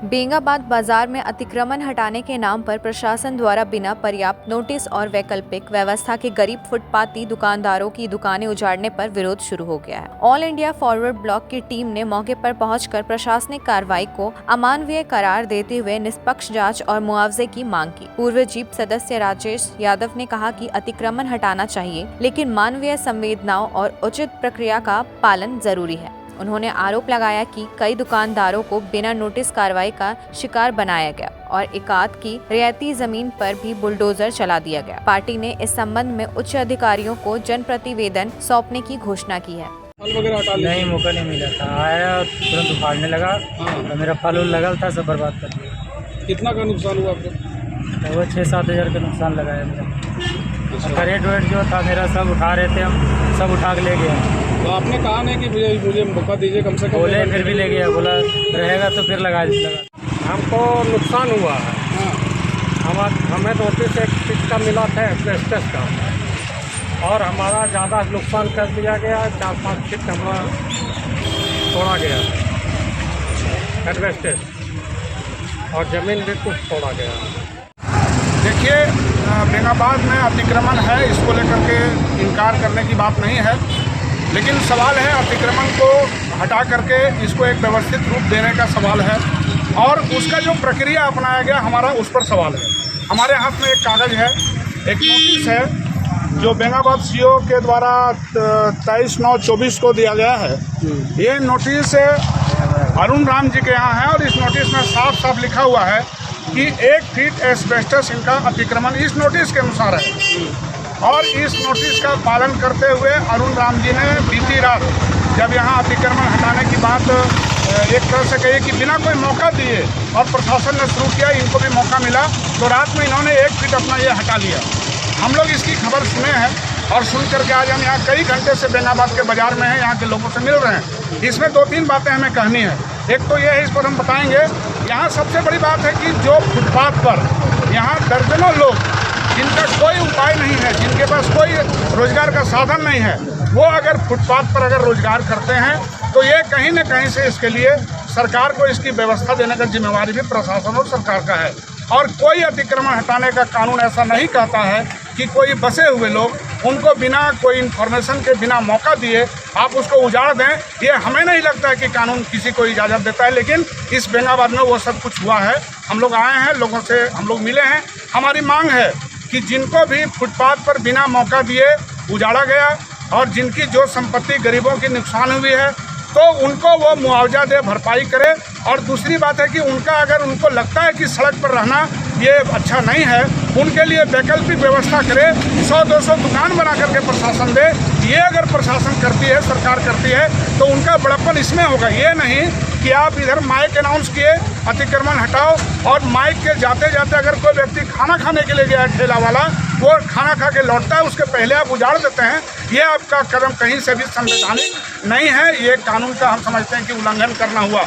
बेंगाबाद बाजार में अतिक्रमण हटाने के नाम पर प्रशासन द्वारा बिना पर्याप्त नोटिस और वैकल्पिक व्यवस्था के गरीब फुटपाती दुकानदारों की दुकानें उजाड़ने पर विरोध शुरू हो गया है। ऑल इंडिया फॉरवर्ड ब्लॉक की टीम ने मौके पर पहुंचकर प्रशासनिक कार्रवाई को अमानवीय करार देते हुए निष्पक्ष जांच और मुआवजे की मांग की। पूर्व जीप सदस्य राजेश यादव ने कहा कि अतिक्रमण हटाना चाहिए, लेकिन मानवीय संवेदनाओं और उचित प्रक्रिया का पालन जरूरी है। उन्होंने आरोप लगाया कि कई दुकानदारों को बिना नोटिस कार्रवाई का शिकार बनाया गया और एकाध की रियायती जमीन पर भी बुलडोजर चला दिया गया। पार्टी ने इस संबंध में उच्च अधिकारियों को जनप्रतिवेदन सौंपने की घोषणा की है। नहीं, मौका नहीं मिला था। आया तुरंत उखाड़ने लगा तो मेरा फल लगा था, सब बर्बाद कर दिया। कितना का नुकसान हुआ आपको? वो 6-7 हज़ार का नुकसान लगाया मेरा। रेट वेट जो था मेरा सब उठा रहे थे, हम सब उठा के ले गए। तो आपने कहा नहीं कि मुझे मौका दीजिए कम से कम? बोले, फिर भी ले गया। बोला रहेगा तो फिर लगा। हमको नुकसान हुआ है। हमें नोटिस एक फीट का मिला था एस्बेस्टस का, और हमारा ज़्यादा नुकसान कर दिया गया। 4-5 फीट हमारा तोड़ा गया एस्बेस्टस, और ज़मीन भी कुछ तोड़ा गया। देखिए, बेंगाबाद में अतिक्रमण है, इसको लेकर के इनकार करने की बात नहीं है, लेकिन सवाल है अतिक्रमण को हटा करके इसको एक व्यवस्थित रूप देने का सवाल है, और उसका जो प्रक्रिया अपनाया गया हमारा उस पर सवाल है। हमारे हाथ में एक कागज़ है, एक नोटिस है जो बेंगाबाद सीओ के द्वारा 23/9/24 को दिया गया है। ये नोटिस अरुण राम जी के यहाँ है, और इस नोटिस में साफ साफ लिखा हुआ है कि 1 फीट एस्बेस्टस इनका अतिक्रमण इस नोटिस के अनुसार है। और इस नोटिस का पालन करते हुए अरुण राम जी ने बीती रात जब यहाँ अतिक्रमण हटाने की बात एक तरह से कही कि बिना कोई मौका दिए, और प्रशासन ने शुरू किया, इनको भी मौका मिला, तो रात में इन्होंने 1 फीट अपना ये हटा लिया। हम लोग इसकी खबर सुने हैं, और सुन करके आज हम यहाँ कई घंटे से बेंगाबाद के बाज़ार में हैं, यहाँ के लोगों से मिल रहे हैं। इसमें 2-3 बातें हमें कहनी है। एक तो ये है, इस पर हम बताएंगे। यहाँ सबसे बड़ी बात है कि जो फुटपाथ पर यहाँ दर्जनों लोग जिनका कोई उपाय नहीं है, जिनके पास कोई रोजगार का साधन नहीं है, वो अगर फुटपाथ पर अगर रोजगार करते हैं, तो ये कहीं न कहीं से इसके लिए सरकार को इसकी व्यवस्था देने का जिम्मेवारी भी प्रशासन और सरकार का है। और कोई अतिक्रमण हटाने का कानून ऐसा नहीं कहता है कि कोई बसे हुए लोग, उनको बिना कोई इन्फॉर्मेशन के, बिना मौका दिए आप उसको उजाड़ दें। ये हमें नहीं लगता है कि कानून किसी को इजाज़त देता है, लेकिन इस बेंगाबाद में वो सब कुछ हुआ है। हम लोग आए हैं, लोगों से हम लोग मिले हैं। हमारी मांग है कि जिनको भी फुटपाथ पर बिना मौका दिए उजाड़ा गया, और जिनकी जो संपत्ति गरीबों की नुकसान हुई है, तो उनको वो मुआवजा दे, भरपाई करे। और दूसरी बात है कि उनका अगर उनको लगता है कि सड़क पर रहना ये अच्छा नहीं है, उनके लिए वैकल्पिक व्यवस्था करे। 100-200 दुकान बना करके प्रशासन दे। ये अगर प्रशासन करती है, सरकार करती है, तो उनका बड़प्पन इसमें होगा। ये नहीं कि आप इधर माइक अनाउंस किए अतिक्रमण हटाओ, और माइक के जाते जाते अगर कोई व्यक्ति खाना खाने के लिए गया है, ठेला वाला, वो खाना खा के लौटता है, उसके पहले आप उजाड़ देते हैं। ये आपका कदम कहीं से भी संवैधानिक नहीं है। ये कानून का हम समझते हैं कि उल्लंघन करना हुआ।